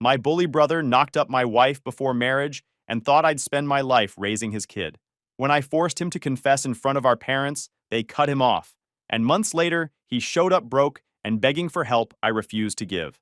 My bully brother knocked up my wife before marriage and thought I'd spend my life raising his kid. When I forced him to confess in front of our parents, they cut him off. And months later, he showed up broke and begging for help I refused to give.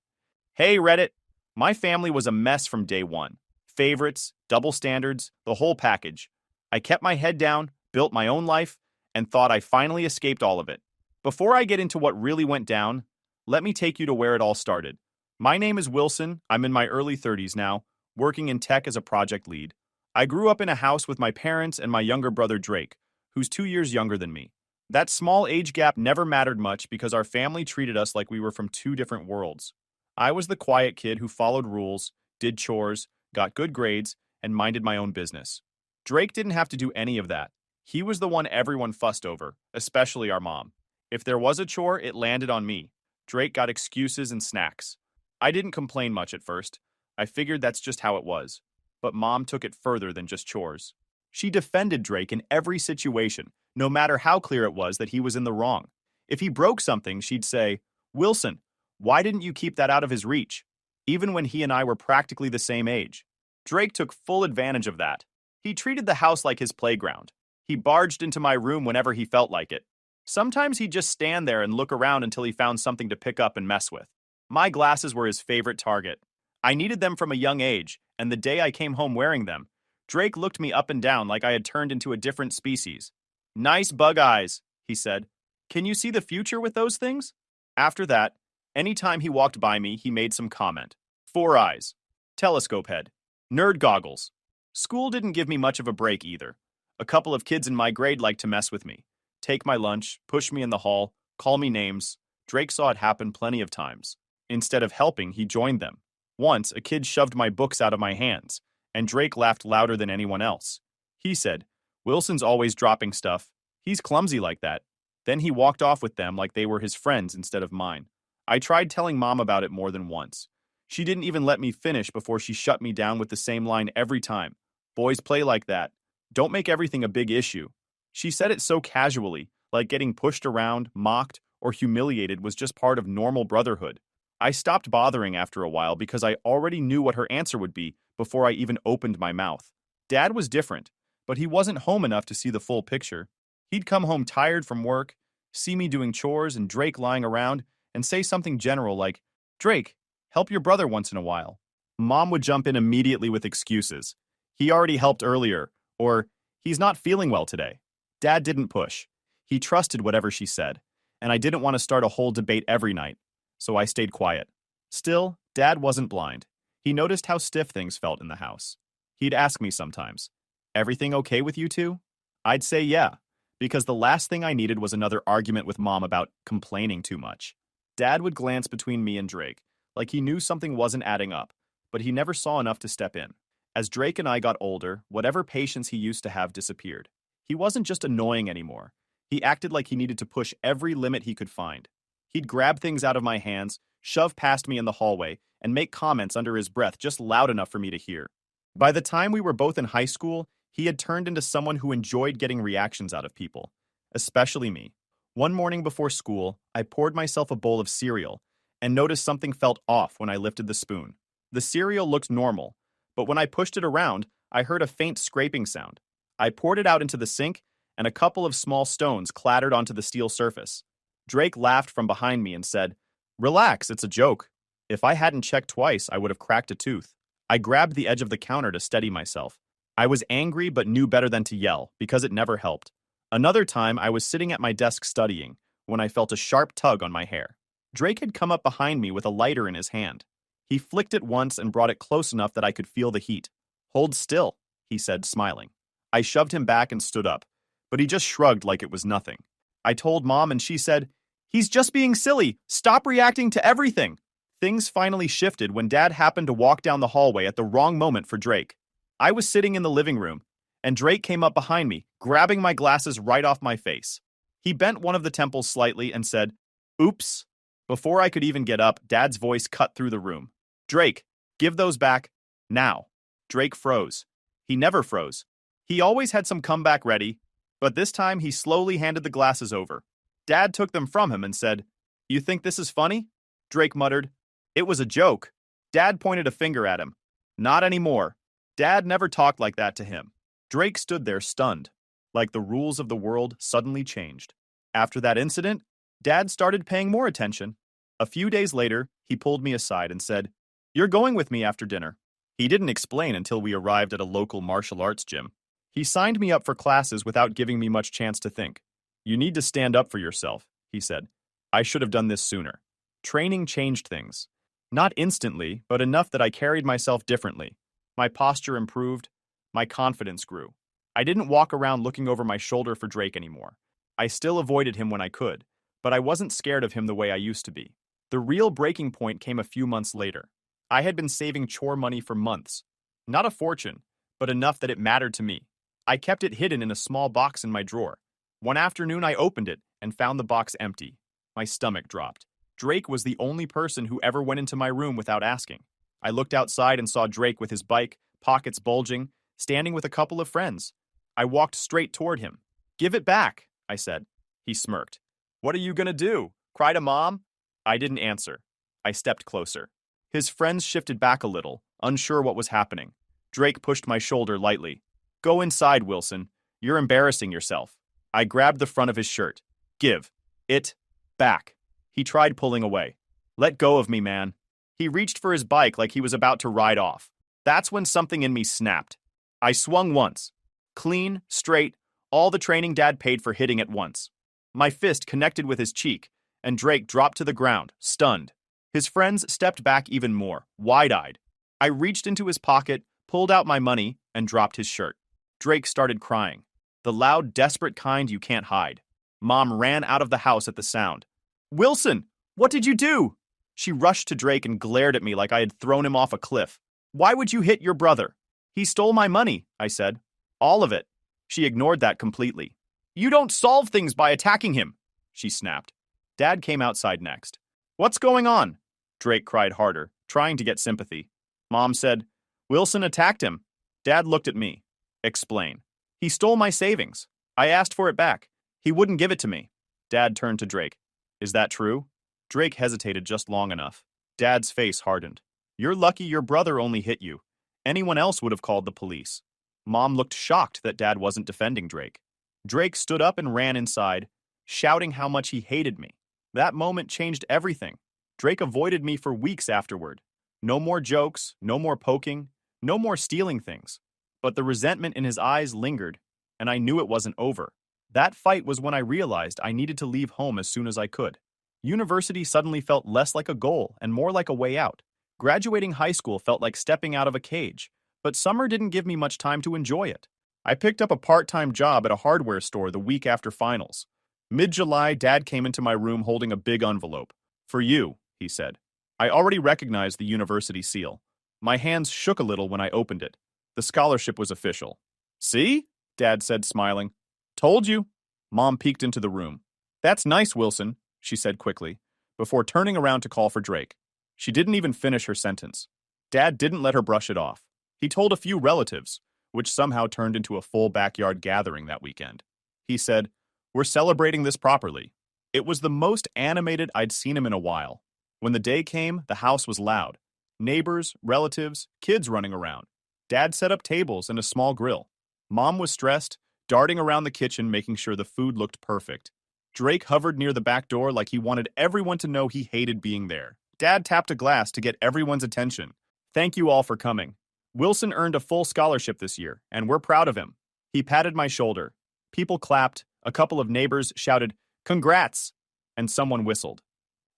Hey, Reddit. My family was a mess from day one. Favorites, double standards, the whole package. I kept my head down, built my own life, and thought I finally escaped all of it. Before I get into what really went down, let me take you to where it all started. My name is Wilson. I'm in my early 30s now, working in tech as a project lead. I grew up in a house with my parents and my younger brother Drake, who's 2 years younger than me. That small age gap never mattered much because our family treated us like we were from two different worlds. I was the quiet kid who followed rules, did chores, got good grades, and minded my own business. Drake didn't have to do any of that. He was the one everyone fussed over, especially our mom. If there was a chore, it landed on me. Drake got excuses and snacks. I didn't complain much at first. I figured that's just how it was. But Mom took it further than just chores. She defended Drake in every situation, no matter how clear it was that he was in the wrong. If he broke something, she'd say, "Wilson, why didn't you keep that out of his reach?" Even when he and I were practically the same age. Drake took full advantage of that. He treated the house like his playground. He barged into my room whenever he felt like it. Sometimes he'd just stand there and look around until he found something to pick up and mess with. My glasses were his favorite target. I needed them from a young age, and the day I came home wearing them, Drake looked me up and down like I had turned into a different species. "Nice bug eyes," he said. "Can you see the future with those things?" After that, anytime he walked by me, he made some comment. Four eyes, telescope head, nerd goggles. School didn't give me much of a break either. A couple of kids in my grade liked to mess with me. Take my lunch, push me in the hall, call me names. Drake saw it happen plenty of times. Instead of helping, he joined them. Once, a kid shoved my books out of my hands, and Drake laughed louder than anyone else. He said, "Wilson's always dropping stuff. He's clumsy like that." Then he walked off with them like they were his friends instead of mine. I tried telling Mom about it more than once. She didn't even let me finish before she shut me down with the same line every time. "Boys play like that. Don't make everything a big issue." She said it so casually, like getting pushed around, mocked, or humiliated was just part of normal brotherhood. I stopped bothering after a while because I already knew what her answer would be before I even opened my mouth. Dad was different, but he wasn't home enough to see the full picture. He'd come home tired from work, see me doing chores and Drake lying around, and say something general like, "Drake, help your brother once in a while." Mom would jump in immediately with excuses. "He already helped earlier," or "He's not feeling well today." Dad didn't push. He trusted whatever she said, and I didn't want to start a whole debate every night, so I stayed quiet. Still, Dad wasn't blind. He noticed how stiff things felt in the house. He'd ask me sometimes, "Everything okay with you two?" I'd say yeah, because the last thing I needed was another argument with Mom about complaining too much. Dad would glance between me and Drake, like he knew something wasn't adding up, but he never saw enough to step in. As Drake and I got older, whatever patience he used to have disappeared. He wasn't just annoying anymore. He acted like he needed to push every limit he could find. He'd grab things out of my hands, shove past me in the hallway, and make comments under his breath just loud enough for me to hear. By the time we were both in high school, he had turned into someone who enjoyed getting reactions out of people, especially me. One morning before school, I poured myself a bowl of cereal and noticed something felt off when I lifted the spoon. The cereal looked normal, but when I pushed it around, I heard a faint scraping sound. I poured it out into the sink, and a couple of small stones clattered onto the steel surface. Drake laughed from behind me and said, "Relax, it's a joke." If I hadn't checked twice, I would have cracked a tooth. I grabbed the edge of the counter to steady myself. I was angry but knew better than to yell, because it never helped. Another time, I was sitting at my desk studying, when I felt a sharp tug on my hair. Drake had come up behind me with a lighter in his hand. He flicked it once and brought it close enough that I could feel the heat. "Hold still," he said, smiling. I shoved him back and stood up, but he just shrugged like it was nothing. I told Mom and she said, "He's just being silly. Stop reacting to everything." Things finally shifted when Dad happened to walk down the hallway at the wrong moment for Drake. I was sitting in the living room, and Drake came up behind me, grabbing my glasses right off my face. He bent one of the temples slightly and said, "Oops." Before I could even get up, Dad's voice cut through the room. "Drake, give those back, now." Drake froze. He never froze. He always had some comeback ready, but this time he slowly handed the glasses over. Dad took them from him and said, "You think this is funny?" Drake muttered, "It was a joke." Dad pointed a finger at him. Not anymore. Dad never talked like that to him. Drake stood there stunned, like the rules of the world suddenly changed. After that incident, Dad started paying more attention. A few days later, he pulled me aside and said, "You're going with me after dinner." He didn't explain until we arrived at a local martial arts gym. He signed me up for classes without giving me much chance to think. "You need to stand up for yourself," he said. I should have done this sooner. Training changed things. Not instantly, but enough that I carried myself differently. My posture improved. My confidence grew. I didn't walk around looking over my shoulder for Drake anymore. I still avoided him when I could, but I wasn't scared of him the way I used to be. The real breaking point came a few months later. I had been saving chore money for months. Not a fortune, but enough that it mattered to me. I kept it hidden in a small box in my drawer. One afternoon I opened it and found the box empty. My stomach dropped. Drake was the only person who ever went into my room without asking. I looked outside and saw Drake with his bike, pockets bulging, standing with a couple of friends. I walked straight toward him. "Give it back," I said. He smirked. "What are you gonna do? Cry to Mom?" I didn't answer. I stepped closer. His friends shifted back a little, unsure what was happening. Drake pushed my shoulder lightly. "Go inside, Wilson. You're embarrassing yourself." I grabbed the front of his shirt. "Give it back." He tried pulling away. "Let go of me, man." He reached for his bike like he was about to ride off. That's when something in me snapped. I swung once. Clean, straight, all the training Dad paid for hitting at once. My fist connected with his cheek, and Drake dropped to the ground, stunned. His friends stepped back even more, wide-eyed. I reached into his pocket, pulled out my money, and dropped his shirt. Drake started crying. The loud, desperate kind you can't hide. Mom ran out of the house at the sound. "Wilson, what did you do?" She rushed to Drake and glared at me like I had thrown him off a cliff. "Why would you hit your brother?" "He stole my money," I said. "All of it." She ignored that completely. "You don't solve things by attacking him," she snapped. Dad came outside next. "What's going on?" Drake cried harder, trying to get sympathy. Mom said, "Wilson attacked him." Dad looked at me. "Explain." "He stole my savings. I asked for it back. He wouldn't give it to me." Dad turned to Drake. "Is that true?" Drake hesitated just long enough. Dad's face hardened. "You're lucky your brother only hit you. Anyone else would have called the police." Mom looked shocked that Dad wasn't defending Drake. Drake stood up and ran inside, shouting how much he hated me. That moment changed everything. Drake avoided me for weeks afterward. No more jokes, no more poking, no more stealing things. But the resentment in his eyes lingered, and I knew it wasn't over. That fight was when I realized I needed to leave home as soon as I could. University suddenly felt less like a goal and more like a way out. Graduating high school felt like stepping out of a cage, but summer didn't give me much time to enjoy it. I picked up a part-time job at a hardware store the week after finals. Mid-July, Dad came into my room holding a big envelope. "For you," he said. I already recognized the university seal. My hands shook a little when I opened it. The scholarship was official. "See?" Dad said, smiling. "Told you." Mom peeked into the room. "That's nice, Wilson," she said quickly, before turning around to call for Drake. She didn't even finish her sentence. Dad didn't let her brush it off. He told a few relatives, which somehow turned into a full backyard gathering that weekend. He said, "We're celebrating this properly." It was the most animated I'd seen him in a while. When the day came, the house was loud. Neighbors, relatives, kids running around. Dad set up tables and a small grill. Mom was stressed, darting around the kitchen making sure the food looked perfect. Drake hovered near the back door like he wanted everyone to know he hated being there. Dad tapped a glass to get everyone's attention. "Thank you all for coming. Wilson earned a full scholarship this year, and we're proud of him." He patted my shoulder. People clapped, a couple of neighbors shouted, "Congrats!" and someone whistled.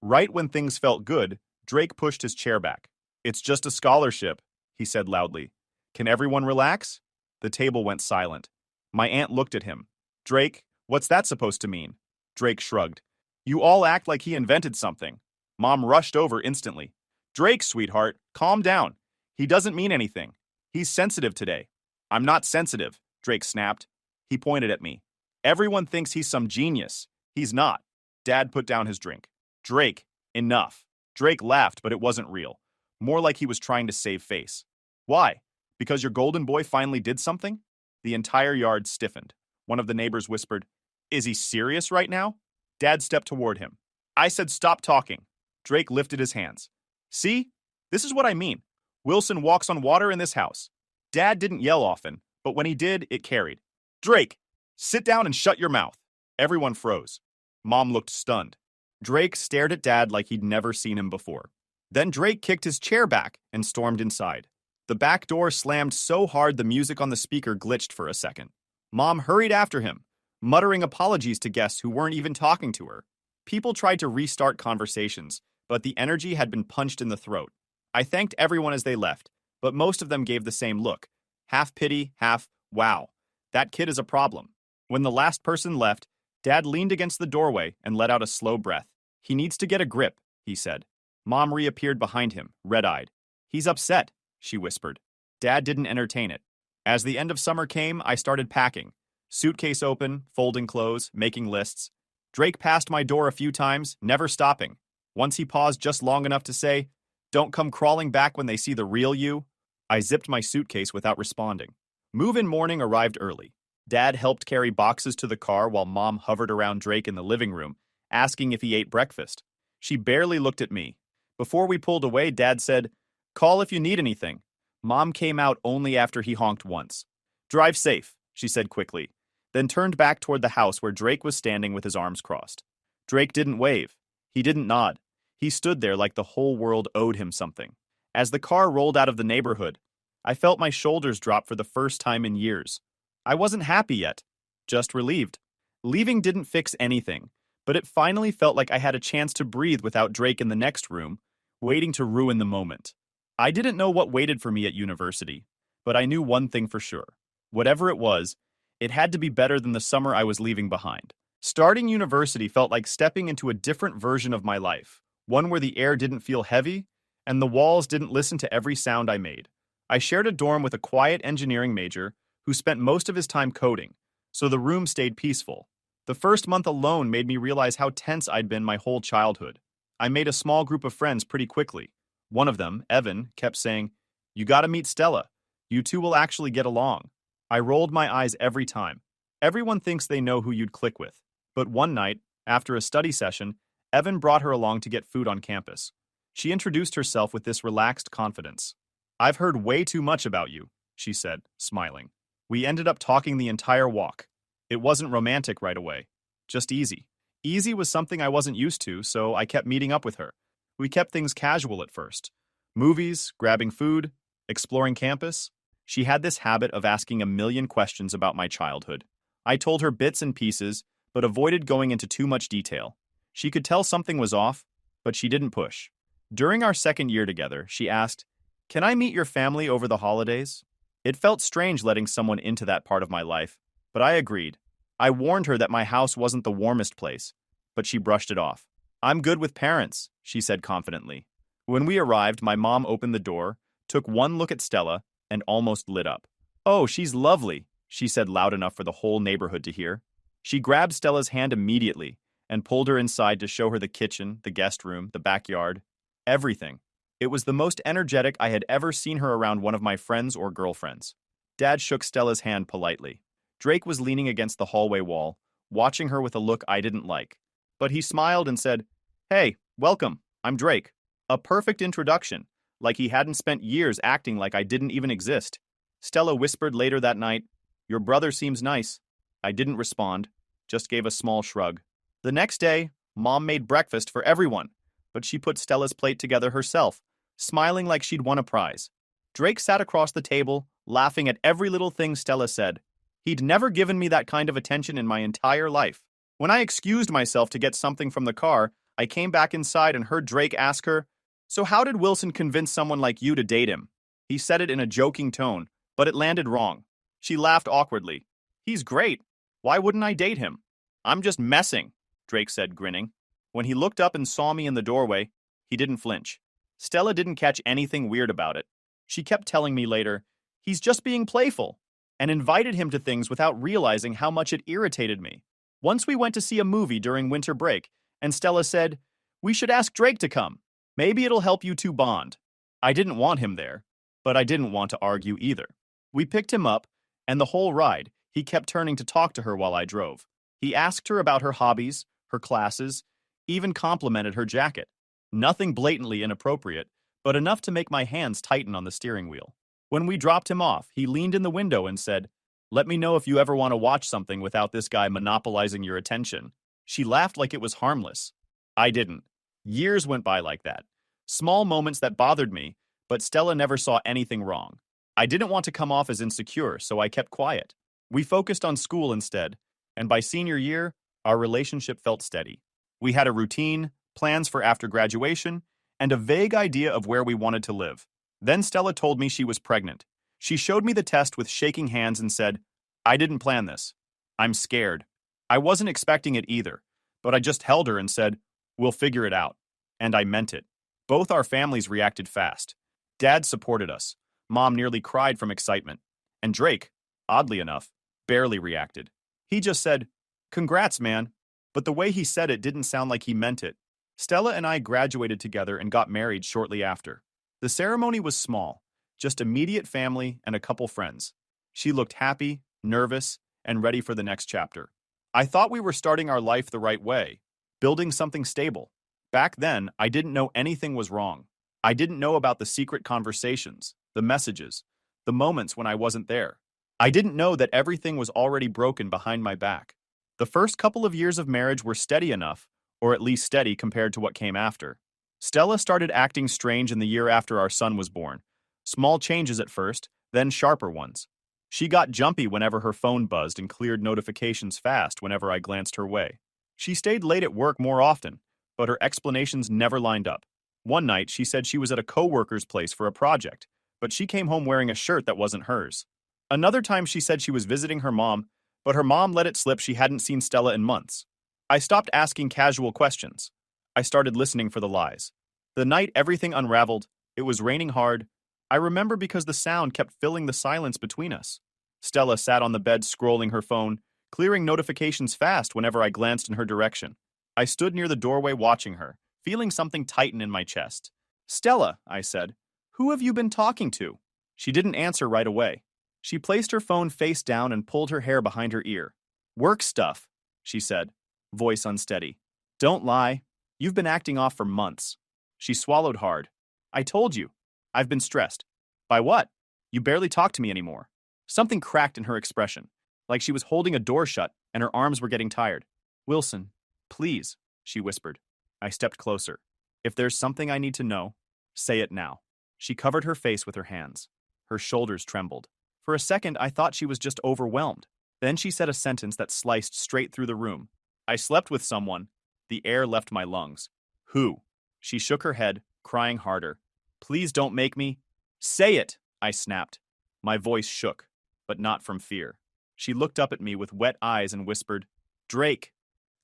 Right when things felt good, Drake pushed his chair back. "It's just a scholarship," he said loudly. "Can everyone relax?" The table went silent. My aunt looked at him. "Drake, what's that supposed to mean?" Drake shrugged. "You all act like he invented something." Mom rushed over instantly. "Drake, sweetheart, calm down. He doesn't mean anything. He's sensitive today." "I'm not sensitive," Drake snapped. He pointed at me. "Everyone thinks he's some genius. He's not." Dad put down his drink. "Drake, enough." Drake laughed, but it wasn't real. More like he was trying to save face. "Why? Because your golden boy finally did something?" The entire yard stiffened. One of the neighbors whispered, "Is he serious right now?" Dad stepped toward him. I said, "Stop talking." Drake lifted his hands. "See? This is what I mean. Wilson walks on water in this house. Dad didn't yell often, but when he did, it carried. Drake, sit down and shut your mouth. Everyone froze. Mom looked stunned. Drake stared at Dad like he'd never seen him before. Then Drake kicked his chair back and stormed inside. The back door slammed so hard the music on the speaker glitched for a second. Mom hurried after him, muttering apologies to guests who weren't even talking to her. People tried to restart conversations, but the energy had been punched in the throat. I thanked everyone as they left, but most of them gave the same look. Half pity, half, wow, that kid is a problem. When the last person left, Dad leaned against the doorway and let out a slow breath. He needs to get a grip, he said. Mom reappeared behind him, red-eyed. He's upset, she whispered. Dad didn't entertain it. As the end of summer came, I started packing. Suitcase open, folding clothes, making lists. Drake passed my door a few times, never stopping. Once he paused just long enough to say, "Don't come crawling back when they see the real you." I zipped my suitcase without responding. Move-in morning arrived early. Dad helped carry boxes to the car while Mom hovered around Drake in the living room, asking if he ate breakfast. She barely looked at me. Before we pulled away, Dad said, "Call if you need anything." Mom came out only after he honked once. "Drive safe," she said quickly, then turned back toward the house where Drake was standing with his arms crossed. Drake didn't wave. He didn't nod. He stood there like the whole world owed him something. As the car rolled out of the neighborhood, I felt my shoulders drop for the first time in years. I wasn't happy yet, just relieved. Leaving didn't fix anything, but it finally felt like I had a chance to breathe without Drake in the next room, waiting to ruin the moment. I didn't know what waited for me at university, but I knew one thing for sure. Whatever it was, it had to be better than the summer I was leaving behind. Starting university felt like stepping into a different version of my life, one where the air didn't feel heavy and the walls didn't listen to every sound I made. I shared a dorm with a quiet engineering major who spent most of his time coding, so the room stayed peaceful. The first month alone made me realize how tense I'd been my whole childhood. I made a small group of friends pretty quickly. One of them, Evan, kept saying, "You gotta meet Stella. You two will actually get along." I rolled my eyes every time. Everyone thinks they know who you'd click with. But one night, after a study session, Evan brought her along to get food on campus. She introduced herself with this relaxed confidence. "I've heard way too much about you," she said, smiling. We ended up talking the entire walk. It wasn't romantic right away, just easy. Easy was something I wasn't used to, so I kept meeting up with her. We kept things casual at first. Movies, grabbing food, exploring campus. She had this habit of asking a million questions about my childhood. I told her bits and pieces, but avoided going into too much detail. She could tell something was off, but she didn't push. During our second year together, she asked, "Can I meet your family over the holidays?" It felt strange letting someone into that part of my life, but I agreed. I warned her that my house wasn't the warmest place, but she brushed it off. "I'm good with parents," she said confidently. When we arrived, my mom opened the door, took one look at Stella, and almost lit up. "Oh, she's lovely," she said loud enough for the whole neighborhood to hear. She grabbed Stella's hand immediately and pulled her inside to show her the kitchen, the guest room, the backyard, everything. It was the most energetic I had ever seen her around one of my friends or girlfriends. Dad shook Stella's hand politely. Drake was leaning against the hallway wall, watching her with a look I didn't like. But he smiled and said, "Hey, welcome, I'm Drake." A perfect introduction, like he hadn't spent years acting like I didn't even exist. Stella whispered later that night, "Your brother seems nice." I didn't respond, just gave a small shrug. The next day, Mom made breakfast for everyone, but she put Stella's plate together herself, smiling like she'd won a prize. Drake sat across the table, laughing at every little thing Stella said. He'd never given me that kind of attention in my entire life. When I excused myself to get something from the car, I came back inside and heard Drake ask her, "So how did Wilson convince someone like you to date him?" He said it in a joking tone, but it landed wrong. She laughed awkwardly. "He's great. Why wouldn't I date him?" "I'm just messing," Drake said, grinning. When he looked up and saw me in the doorway, he didn't flinch. Stella didn't catch anything weird about it. She kept telling me later, "He's just being playful," and invited him to things without realizing how much it irritated me. Once we went to see a movie during winter break, and Stella said, "We should ask Drake to come. Maybe it'll help you two bond." I didn't want him there, but I didn't want to argue either. We picked him up, and the whole ride, he kept turning to talk to her while I drove. He asked her about her hobbies, her classes, even complimented her jacket. Nothing blatantly inappropriate, but enough to make my hands tighten on the steering wheel. When we dropped him off, he leaned in the window and said, "Let me know if you ever want to watch something without this guy monopolizing your attention." She laughed like it was harmless. I didn't. Years went by like that. Small moments that bothered me, but Stella never saw anything wrong. I didn't want to come off as insecure, so I kept quiet. We focused on school instead, and by senior year, our relationship felt steady. We had a routine, plans for after graduation, and a vague idea of where we wanted to live. Then Stella told me she was pregnant. She showed me the test with shaking hands and said, "I didn't plan this. I'm scared." I wasn't expecting it either, but I just held her and said, "We'll figure it out." And I meant it. Both our families reacted fast. Dad supported us. Mom nearly cried from excitement. And Drake, oddly enough, barely reacted. He just said, "Congrats, man." But the way he said it didn't sound like he meant it. Stella and I graduated together and got married shortly after. The ceremony was small, just immediate family and a couple friends. She looked happy, nervous, and ready for the next chapter. I thought we were starting our life the right way, building something stable. Back then, I didn't know anything was wrong. I didn't know about the secret conversations, the messages, the moments when I wasn't there. I didn't know that everything was already broken behind my back. The first couple of years of marriage were steady enough, or at least steady compared to what came after. Stella started acting strange in the year after our son was born. Small changes at first, then sharper ones. She got jumpy whenever her phone buzzed and cleared notifications fast whenever I glanced her way. She stayed late at work more often, but her explanations never lined up. One night, she said she was at a coworker's place for a project, but she came home wearing a shirt that wasn't hers. Another time, she said she was visiting her mom, but her mom let it slip she hadn't seen Stella in months. I stopped asking casual questions. I started listening for the lies. The night everything unraveled, it was raining hard. I remember because the sound kept filling the silence between us. Stella sat on the bed scrolling her phone, clearing notifications fast whenever I glanced in her direction. I stood near the doorway watching her, feeling something tighten in my chest. "Stella," I said, "who have you been talking to?" She didn't answer right away. She placed her phone face down and pulled her hair behind her ear. "Work stuff," she said, voice unsteady. "Don't lie. You've been acting off for months." She swallowed hard. "I told you. I've been stressed." "By what? You barely talk to me anymore." Something cracked in her expression, like she was holding a door shut and her arms were getting tired. "Wilson, please," she whispered. I stepped closer. "If there's something I need to know, say it now." She covered her face with her hands. Her shoulders trembled. For a second, I thought she was just overwhelmed. Then she said a sentence that sliced straight through the room. "I slept with someone." The air left my lungs. "Who?" She shook her head, crying harder. "Please don't make me." "Say it," I snapped. My voice shook, but not from fear. She looked up at me with wet eyes and whispered, "Drake."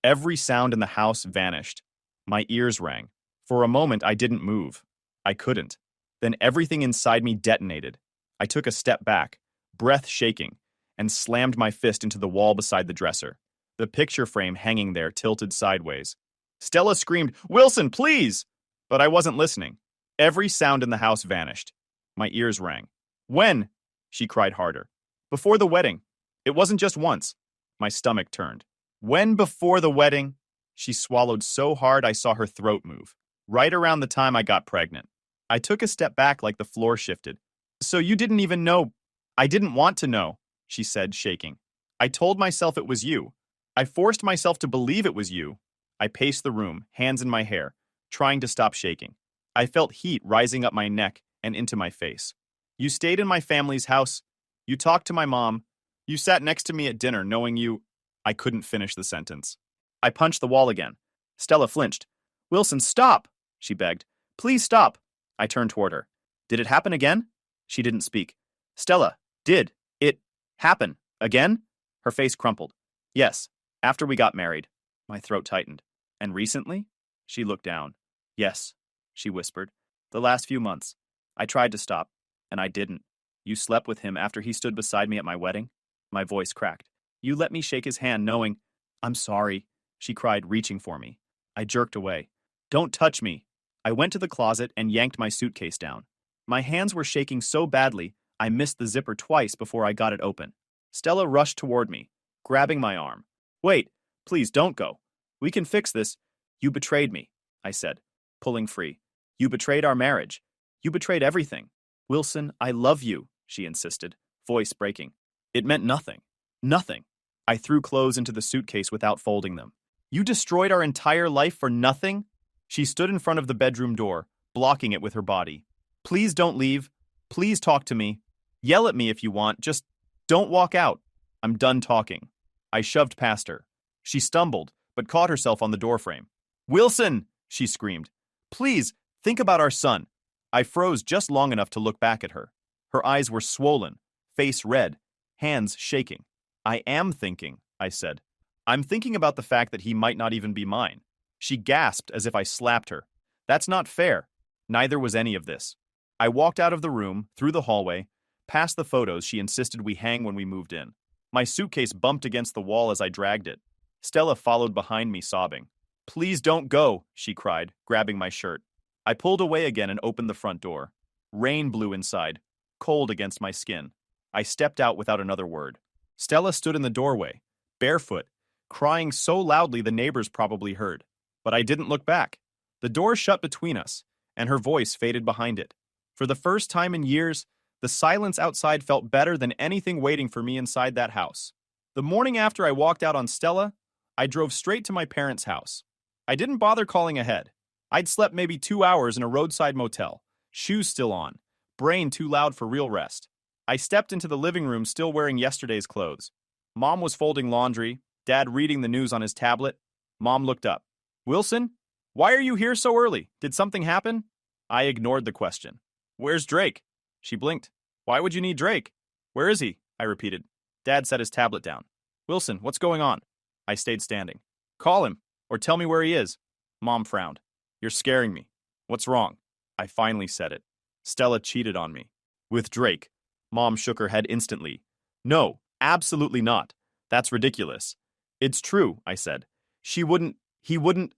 Every sound in the house vanished. My ears rang. For a moment, I didn't move. I couldn't. Then everything inside me detonated. I took a step back, breath shaking, and slammed my fist into the wall beside the dresser. The picture frame hanging there tilted sideways. Stella screamed, "Wilson, please!" But I wasn't listening. Every sound in the house vanished. My ears rang. "When?" She cried harder. "Before the wedding. It wasn't just once." My stomach turned. "When before the wedding?" She swallowed so hard I saw her throat move. "Right around the time I got pregnant." I took a step back like the floor shifted. "So you didn't even know?" "I didn't want to know," she said, shaking. "I told myself it was you. I forced myself to believe it was you." I paced the room, hands in my hair, trying to stop shaking. I felt heat rising up my neck and into my face. "You stayed in my family's house. You talked to my mom. You sat next to me at dinner knowing you—" I couldn't finish the sentence. I punched the wall again. Stella flinched. "Wilson, stop!" she begged. "Please stop." I turned toward her. "Did it happen again?" She didn't speak. "Stella, did it happen again?" Her face crumpled. "Yes, after we got married." My throat tightened. "And recently?" She looked down. "Yes," she whispered. "The last few months. I tried to stop, and I didn't." "You slept with him after he stood beside me at my wedding?" My voice cracked. "You let me shake his hand knowing—" "I'm sorry," she cried, reaching for me. I jerked away. "Don't touch me." I went to the closet and yanked my suitcase down. My hands were shaking so badly, I missed the zipper twice before I got it open. Stella rushed toward me, grabbing my arm. "Wait, please don't go. We can fix this." "You betrayed me," I said, pulling free. "You betrayed our marriage. You betrayed everything. Wilson, I love you, she insisted, voice breaking. It meant nothing. Nothing. I threw clothes into the suitcase without folding them. You destroyed our entire life for nothing? She stood in front of the bedroom door, blocking it with her body. Please don't leave. Please talk to me. Yell at me if you want. Just don't walk out. I'm done talking. I shoved past her. She stumbled, but caught herself on the doorframe. Wilson, she screamed. Please, think about our son. I froze just long enough to look back at her. Her eyes were swollen, face red, hands shaking. I am thinking, I said. I'm thinking about the fact that he might not even be mine. She gasped as if I slapped her. That's not fair. Neither was any of this. I walked out of the room, through the hallway, past the photos she insisted we hang when we moved in. My suitcase bumped against the wall as I dragged it. Stella followed behind me, sobbing. Please don't go, she cried, grabbing my shirt. I pulled away again and opened the front door. Rain blew inside, cold against my skin. I stepped out without another word. Stella stood in the doorway, barefoot, crying so loudly the neighbors probably heard. But I didn't look back. The door shut between us, and her voice faded behind it. For the first time in years, the silence outside felt better than anything waiting for me inside that house. The morning after I walked out on Stella, I drove straight to my parents' house. I didn't bother calling ahead. I'd slept maybe 2 hours in a roadside motel, shoes still on, brain too loud for real rest. I stepped into the living room still wearing yesterday's clothes. Mom was folding laundry, Dad reading the news on his tablet. Mom looked up. Wilson, why are you here so early? Did something happen? I ignored the question. Where's Drake? She blinked. Why would you need Drake? Where is he? I repeated. Dad set his tablet down. Wilson, what's going on? I stayed standing. Call him, or tell me where he is. Mom frowned. You're scaring me. What's wrong? I finally said it. Stella cheated on me. With Drake. Mom shook her head instantly. No, absolutely not. That's ridiculous. It's true, I said. He wouldn't,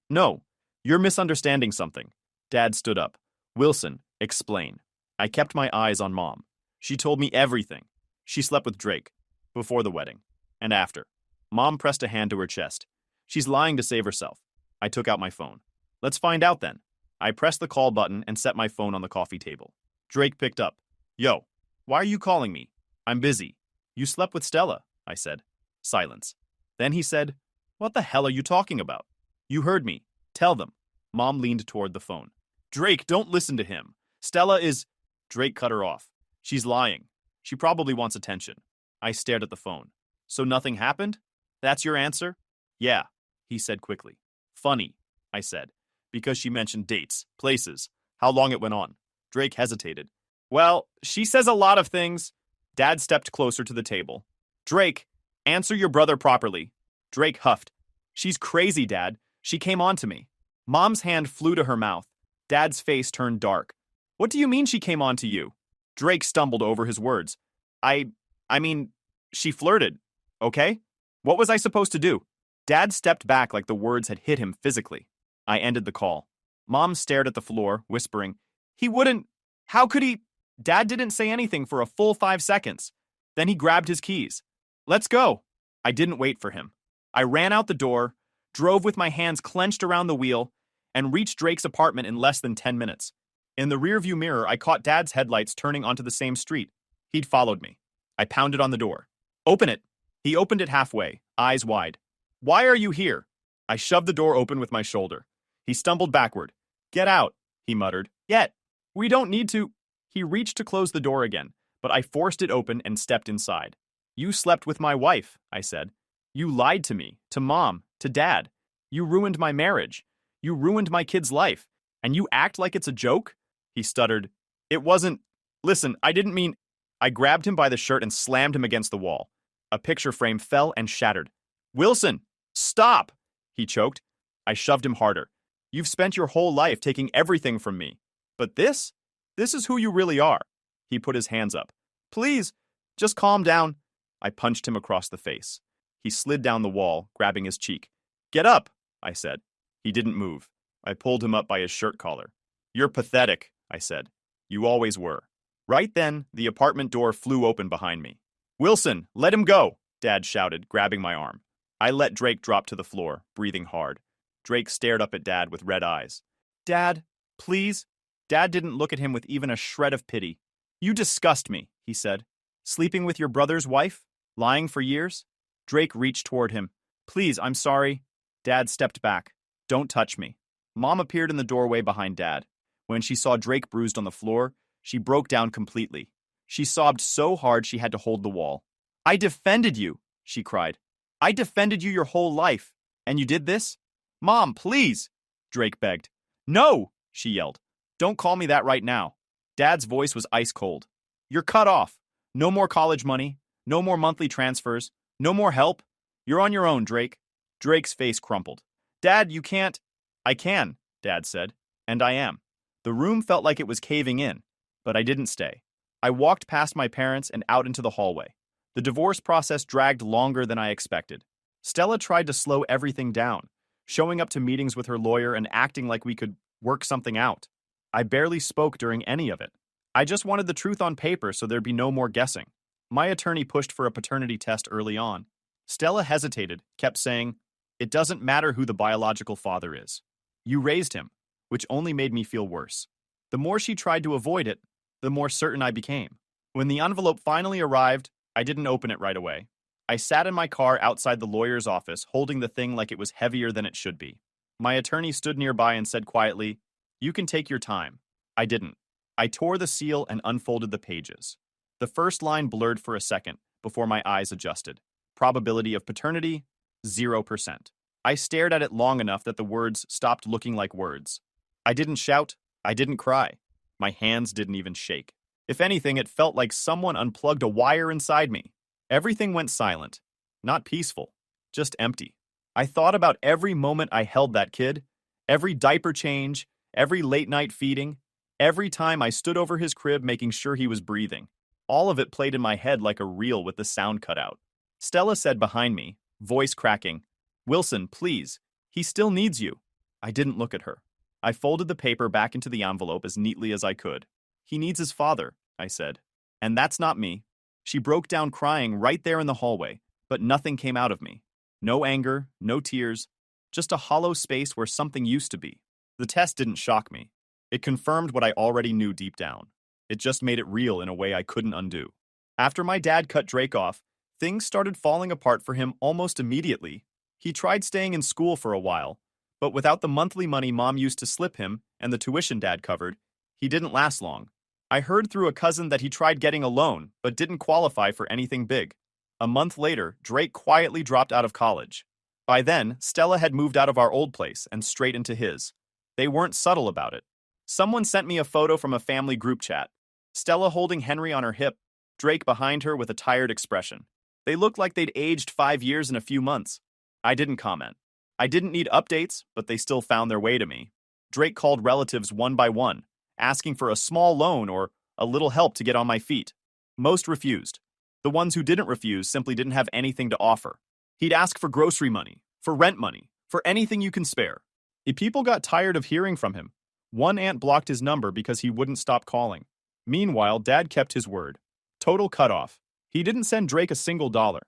no. You're misunderstanding something. Dad stood up. Wilson, explain. I kept my eyes on Mom. She told me everything. She slept with Drake. Before the wedding. And after. Mom pressed a hand to her chest. She's lying to save herself. I took out my phone. Let's find out then. I pressed the call button and set my phone on the coffee table. Drake picked up. Yo, why are you calling me? I'm busy. You slept with Stella, I said. Silence. Then he said, What the hell are you talking about? You heard me. Tell them. Mom leaned toward the phone. Drake, don't listen to him. Stella is... Drake cut her off. She's lying. She probably wants attention. I stared at the phone. So nothing happened? That's your answer? Yeah, he said quickly. Funny, I said, because she mentioned dates, places, how long it went on. Drake hesitated. Well, she says a lot of things. Dad stepped closer to the table. Drake, answer your brother properly. Drake huffed. She's crazy, Dad. She came on to me. Mom's hand flew to her mouth. Dad's face turned dark. What do you mean she came on to you? Drake stumbled over his words. I mean, she flirted. Okay? What was I supposed to do? Dad stepped back like the words had hit him physically. I ended the call. Mom stared at the floor, whispering, He wouldn't. How could he? Dad didn't say anything for a full 5 seconds. Then he grabbed his keys. Let's go. I didn't wait for him. I ran out the door, drove with my hands clenched around the wheel, and reached Drake's apartment in less than 10 minutes. In the rearview mirror, I caught Dad's headlights turning onto the same street. He'd followed me. I pounded on the door. Open it. He opened it halfway, eyes wide. Why are you here? I shoved the door open with my shoulder. He stumbled backward. Get out, he muttered. Get. We don't need to. He reached to close the door again, but I forced it open and stepped inside. You slept with my wife, I said. You lied to me, to Mom, to Dad. You ruined my marriage. You ruined my kid's life. And you act like it's a joke? He stuttered. It wasn't. Listen, I didn't mean. I grabbed him by the shirt and slammed him against the wall. A picture frame fell and shattered. Wilson, stop! He choked. I shoved him harder. You've spent your whole life taking everything from me. But this is who you really are. He put his hands up. Please, just calm down. I punched him across the face. He slid down the wall, grabbing his cheek. Get up, I said. He didn't move. I pulled him up by his shirt collar. You're pathetic, I said. You always were. Right then, the apartment door flew open behind me. Wilson, let him go, Dad shouted, grabbing my arm. I let Drake drop to the floor, breathing hard. Drake stared up at Dad with red eyes. Dad, please? Dad didn't look at him with even a shred of pity. You disgust me, he said. Sleeping with your brother's wife? Lying for years? Drake reached toward him. Please, I'm sorry. Dad stepped back. Don't touch me. Mom appeared in the doorway behind Dad. When she saw Drake bruised on the floor, she broke down completely. She sobbed so hard she had to hold the wall. I defended you, she cried. I defended you your whole life. And you did this? Mom, please, Drake begged. No, she yelled. Don't call me that right now. Dad's voice was ice cold. You're cut off. No more college money. No more monthly transfers. No more help. You're on your own, Drake. Drake's face crumpled. Dad, you can't. I can, Dad said. And I am. The room felt like it was caving in, but I didn't stay. I walked past my parents and out into the hallway. The divorce process dragged longer than I expected. Stella tried to slow everything down, showing up to meetings with her lawyer and acting like we could work something out. I barely spoke during any of it. I just wanted the truth on paper so there'd be no more guessing. My attorney pushed for a paternity test early on. Stella hesitated, kept saying, It doesn't matter who the biological father is. You raised him, which only made me feel worse. The more she tried to avoid it, the more certain I became. When the envelope finally arrived, I didn't open it right away. I sat in my car outside the lawyer's office, holding the thing like it was heavier than it should be. My attorney stood nearby and said quietly, You can take your time. I didn't. I tore the seal and unfolded the pages. The first line blurred for a second before my eyes adjusted. Probability of paternity, 0%. I stared at it long enough that the words stopped looking like words. I didn't shout. I didn't cry. My hands didn't even shake. If anything, it felt like someone unplugged a wire inside me. Everything went silent. Not peaceful, just empty. I thought about every moment I held that kid, every diaper change, every late night feeding, every time I stood over his crib making sure he was breathing. All of it played in my head like a reel with the sound cut out. Stella said behind me, voice cracking, Wilson, please, he still needs you. I didn't look at her. I folded the paper back into the envelope as neatly as I could. He needs his father, I said. And that's not me. She broke down crying right there in the hallway, but nothing came out of me. No anger, no tears, just a hollow space where something used to be. The test didn't shock me. It confirmed what I already knew deep down. It just made it real in a way I couldn't undo. After my dad cut Drake off, things started falling apart for him almost immediately. He tried staying in school for a while, but without the monthly money Mom used to slip him and the tuition Dad covered, he didn't last long. I heard through a cousin that he tried getting a loan, but didn't qualify for anything big. A month later, Drake quietly dropped out of college. By then, Stella had moved out of our old place and straight into his. They weren't subtle about it. Someone sent me a photo from a family group chat. Stella holding Henry on her hip, Drake behind her with a tired expression. They looked like they'd aged 5 years in a few months. I didn't comment. I didn't need updates, but they still found their way to me. Drake called relatives one by one, asking for a small loan or a little help to get on my feet. Most refused. The ones who didn't refuse simply didn't have anything to offer. He'd ask for grocery money, for rent money, for anything you can spare. The people got tired of hearing from him. One aunt blocked his number because he wouldn't stop calling. Meanwhile, Dad kept his word. Total cutoff. He didn't send Drake a single dollar.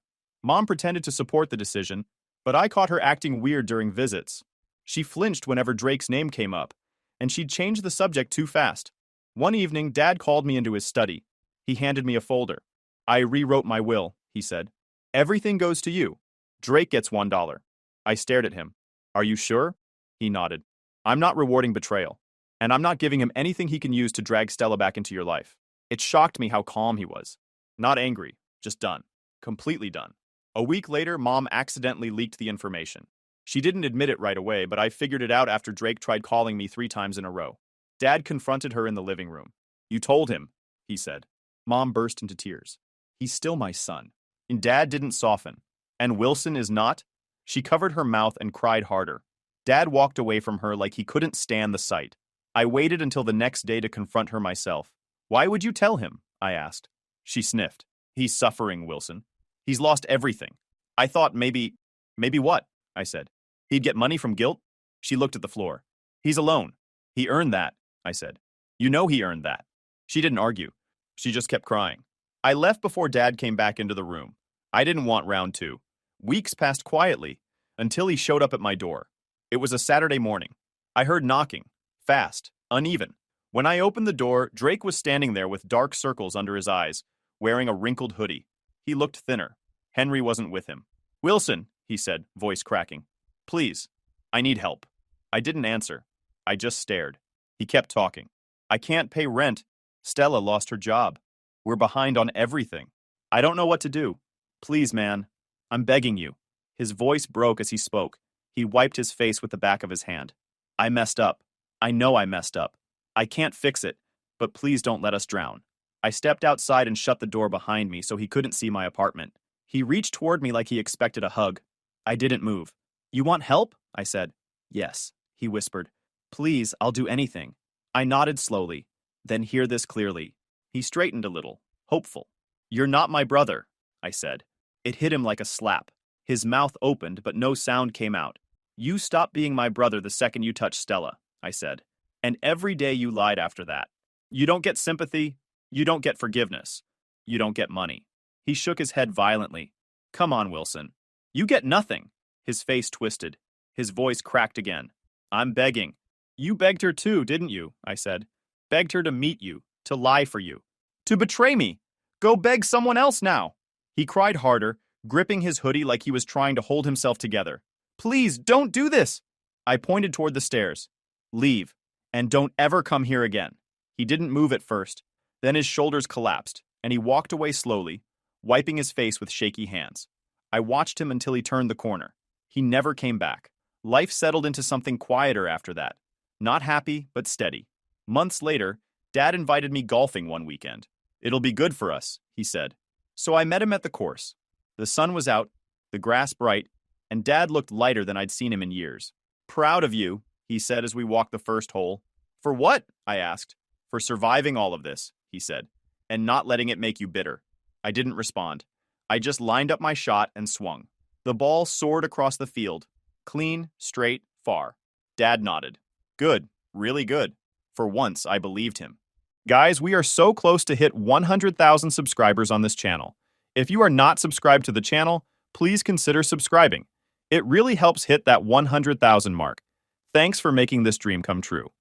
Mom pretended to support the decision, but I caught her acting weird during visits. She flinched whenever Drake's name came up, and she'd changed the subject too fast. One evening, Dad called me into his study. He handed me a folder. I rewrote my will, he said. Everything goes to you. Drake gets $1. I stared at him. Are you sure? He nodded. I'm not rewarding betrayal, and I'm not giving him anything he can use to drag Stella back into your life. It shocked me how calm he was. Not angry, just done. Completely done. A week later, Mom accidentally leaked the information. She didn't admit it right away, but I figured it out after Drake tried calling me 3 times in a row. Dad confronted her in the living room. You told him, he said. Mom burst into tears. He's still my son. And Dad didn't soften. And Wilson is not? She covered her mouth and cried harder. Dad walked away from her like he couldn't stand the sight. I waited until the next day to confront her myself. Why would you tell him? I asked. She sniffed. He's suffering, Wilson. He's lost everything. I thought maybe what? I said. He'd get money from guilt? She looked at the floor. He's alone. He earned that, I said. You know he earned that. She didn't argue. She just kept crying. I left before Dad came back into the room. I didn't want round 2. Weeks passed quietly until he showed up at my door. It was a Saturday morning. I heard knocking. Fast. Uneven. When I opened the door, Drake was standing there with dark circles under his eyes, wearing a wrinkled hoodie. He looked thinner. Henry wasn't with him. "Wilson," he said, voice cracking. "Please, I need help." I didn't answer. I just stared. He kept talking. "I can't pay rent. Stella lost her job. We're behind on everything. I don't know what to do. Please, man. I'm begging you." His voice broke as he spoke. He wiped his face with the back of his hand. "I messed up. I know I messed up. I can't fix it, but please don't let us drown." I stepped outside and shut the door behind me so he couldn't see my apartment. He reached toward me like he expected a hug. I didn't move. "You want help?" I said. "Yes," he whispered. "Please, I'll do anything." I nodded slowly. "Then hear this clearly." He straightened a little, hopeful. "You're not my brother," I said. It hit him like a slap. His mouth opened, but no sound came out. "You stopped being my brother the second you touched Stella," I said. "And every day you lied after that. You don't get sympathy. You don't get forgiveness. You don't get money." He shook his head violently. "Come on, Wilson. You get nothing." His face twisted. His voice cracked again. "I'm begging." "You begged her too, didn't you?" I said. "Begged her to meet you, to lie for you, to betray me. Go beg someone else now." He cried harder, gripping his hoodie like he was trying to hold himself together. "Please, don't do this." I pointed toward the stairs. "Leave, and don't ever come here again." He didn't move at first. Then his shoulders collapsed, and he walked away slowly, wiping his face with shaky hands. I watched him until he turned the corner. He never came back. Life settled into something quieter after that. Not happy, but steady. Months later, Dad invited me golfing one weekend. "It'll be good for us," he said. So I met him at the course. The sun was out, the grass bright, and Dad looked lighter than I'd seen him in years. "Proud of you," he said as we walked the first hole. "For what?" I asked. "For surviving all of this," he said, "and not letting it make you bitter." I didn't respond. I just lined up my shot and swung. The ball soared across the field. Clean, straight, far. Dad nodded. "Good, really good." For once, I believed him. Guys, we are so close to hit 100,000 subscribers on this channel. If you are not subscribed to the channel, please consider subscribing. It really helps hit that 100,000 mark. Thanks for making this dream come true.